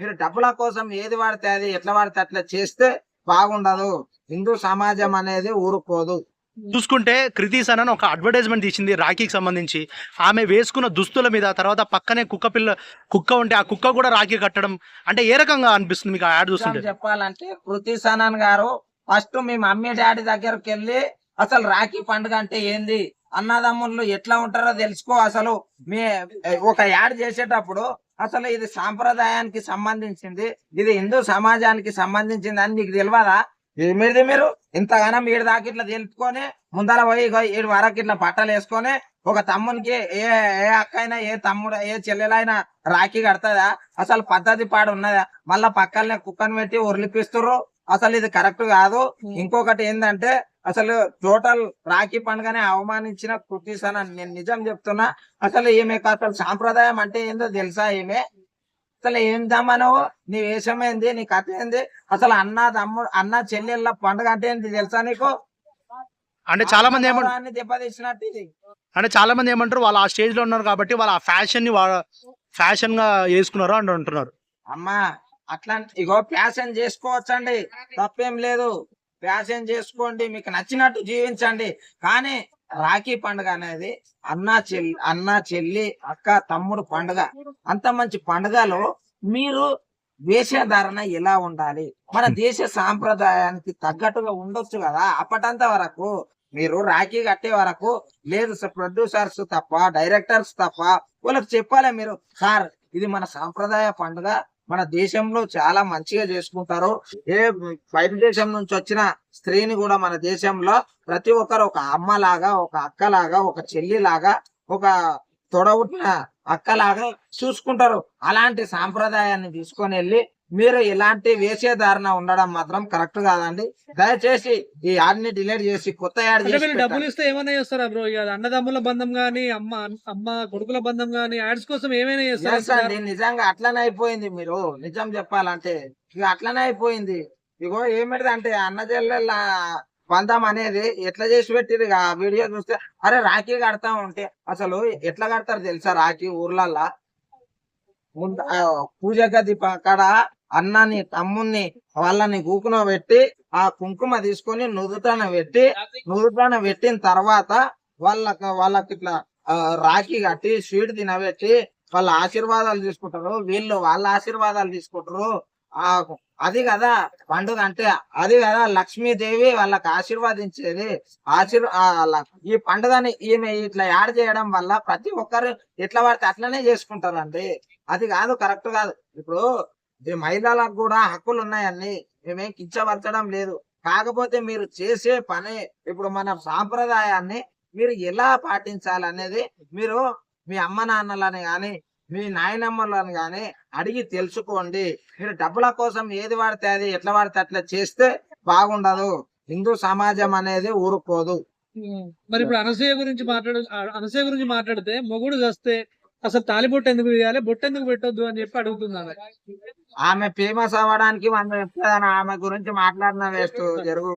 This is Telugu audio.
మీరు డబ్బుల కోసం ఏది వాడితే అది ఎట్లా వాడితే అట్లా చేస్తే బాగుండదు. హిందూ సమాజం అనేది ఊరుకోదు. చూసుకుంటే కృతి సనన్ ఒక అడ్వర్టైజ్మెంట్ తీసింది రాఖీకి సంబంధించి. ఆమె వేసుకున్న దుస్తుల మీద, తర్వాత పక్కనే కుక్క ఉంటే ఆ కుక్క కూడా రాఖీ కట్టడం, అంటే ఏ రకంగా అనిపిస్తుంది మీకు ఆ యాడ్ చూస్తుంటే? చెప్పాలంటే కృతి సనన్ గారు ఫస్ట్ మీ మమ్మీ డాడీ దగ్గరకు వెళ్ళి అసలు రాఖీ పండుగ అంటే ఏంది, అన్నదమ్ముళ్ళు ఎట్లా ఉంటారో తెలుసుకో. అసలు మీ ఒక యాడ్ చేసేటప్పుడు అసలు ఇది సాంప్రదాయానికి సంబంధించింది, ఇది హిందూ సమాజానికి సంబంధించింది అని నీకు తెలియదా? మీరు ఇంతగానో మీరు దాకా ఇట్లా తెలుపుకొని ముందర పోయి ఏడు వరకు ఇట్లా బట్టలు వేసుకొని ఒక తమ్మునికి ఏ ఏ అక్కైనా ఏ తమ్ముడు ఏ చెల్లెలైనా రాఖీ కడతదా? అసలు పద్ధతి పాడు ఉన్నదా? మళ్ళా పక్కనే కుక్కను పెట్టి ఉరిలిపిస్తుర్రు. అసలు ఇది కరెక్ట్ కాదు. ఇంకొకటి ఏంటంటే అసలు టోటల్ రాఖీ పండుగనే అవమానించిన కృతి సనన్, నేను నిజం చెప్తున్నా. అసలు ఈమె అసలు సాంప్రదాయం అంటే ఏందో తెలుసా? ఈమె అసలు ఏం దమ్మనవు, నీ వేషం ఏంది, నీ కథ ఏంది? అసలు అన్న చెల్లెళ్ళ పండుగ అంటే ఏంది తెలుసా నీకు? అంటే చాలా మంది దెబ్బతీసినట్టు ఇది. అంటే చాలా మంది ఏమంటారు, వాళ్ళు ఆ స్టేజ్ లో ఉన్నారు కాబట్టి వాళ్ళు ఆ ఫ్యాషన్ ని ఫ్యాషన్ గా వేసుకున్నారు అని అంటున్నారు. అమ్మా అట్లా ఇగో ఫ్యాషన్ చేసుకోవచ్చండి, తప్పేం లేదు. ఫ్యాషన్ చేసుకోండి, మీకు నచ్చినట్టు జీవించండి. కానీ రాఖీ పండుగ అనేది అన్న చెల్లి అక్క తమ్ముడు పండుగ. అంత మంచి పండుగలో మీరు వేషధారణ ఎలా ఉండాలి, మన దేశ సాంప్రదాయానికి తగ్గట్టుగా ఉండొచ్చు కదా. అప్పటంత వరకు మీరు రాఖీ కట్టే వరకు లేదు ప్రొడ్యూసర్స్ తప్ప, డైరెక్టర్స్ తప్ప వాళ్ళకి చెప్పాలి మీరు, సార్ ఇది మన సాంప్రదాయ పండుగ, మన దేశంలో చాలా మంచిగా చేసుకుంటారు. ఏ బయట దేశం నుంచి వచ్చిన స్త్రీని కూడా మన దేశంలో ప్రతి ఒక్కరు ఒక అమ్మలాగా, ఒక అక్కలాగా, ఒక చెల్లిలాగా, ఒక తొడవుట్టిన అక్కలాగా చూసుకుంటారు. అలాంటి సాంప్రదాయాన్ని తీసుకొని వెళ్ళి మీరు ఇలాంటి వేషధారణ ఉండడం మాత్రం కరెక్ట్ కాదండి. దయచేసి ఈ యాడ్ని డిలీట్ చేసి కొత్త యాడ్ చేసి డబ్బులు ఇస్తే ఏమైనా చేస్తారా బ్రో? ఇక అన్నదమ్ముల బంధం గానీ, అమ్మ కొడుకుల బంధం గానీ యాడ్స్ కోసం ఏమైనా చేస్తారండి. నిజంగా అట్లనే అయిపోయింది. మీరు నిజం చెప్పాలంటే ఇక అట్లనే అయిపోయింది. ఇగో ఏమిటి అంటే అన్న చెల్లెళ్ళ బంధం అనేది ఎట్లా చేసి పెట్టిరు. ఆ వీడియో చూస్తే అరే రాఖీ కడతా ఉంటే అసలు ఎట్లా కడతారు తెలుసా? రాఖీ ఊర్లల్లా పూజ గది అక్కడ అన్నని తమ్ముని వాళ్ళని కూకున పెట్టి ఆ కుంకుమ తీసుకొని నుదుటాన పెట్టిన తర్వాత వాళ్ళకి ఇట్లా రాఖీ కట్టి స్వీట్ తినబెట్టి వాళ్ళ ఆశీర్వాదాలు తీసుకుంటారు. వీళ్ళు వాళ్ళ ఆశీర్వాదాలు తీసుకుంటారు. అది కదా పండుగ అంటే, అది కదా లక్ష్మీదేవి వాళ్ళకి ఆశీర్వాదించేది. ఈ పండుగని ఈమె ఇట్లా యాడ్ చేయడం వల్ల ప్రతి ఒక్కరు ఎట్లా పడితే అట్లనే చేసుకుంటారండి. అది కాదు, కరెక్ట్ కాదు. ఇప్పుడు మహిళలకు కూడా హక్కులు ఉన్నాయని మేమేం కించపరచడం లేదు. కాకపోతే మీరు చేసే పని ఇప్పుడు మన సాంప్రదాయాన్ని మీరు ఎలా పాటించాలనేది మీరు మీ అమ్మ నాన్నలని గాని మీ నాయనమ్మలను గాని అడిగి తెలుసుకోండి. మీరు డబ్బుల కోసం ఏది వాడితే అది ఎట్లా వాడితే అట్లా చేస్తే బాగుండదు. హిందూ సమాజం అనేది ఊరుకోదు. మరి ఇప్పుడు అనసూయ గురించి మాట్లాడితే మొగుడు వస్తే అసలు తాలిబొట్టు ఎందుకు వేయాలి, బొట్టు ఎందుకు పెట్టొద్దు అని చెప్పి అడుగుతున్నాను. ఆమె ఫేమస్ అవ్వడానికి మనం ఎప్పుడైనా ఆమె గురించి మాట్లాడిన వేస్ట్ జరుగు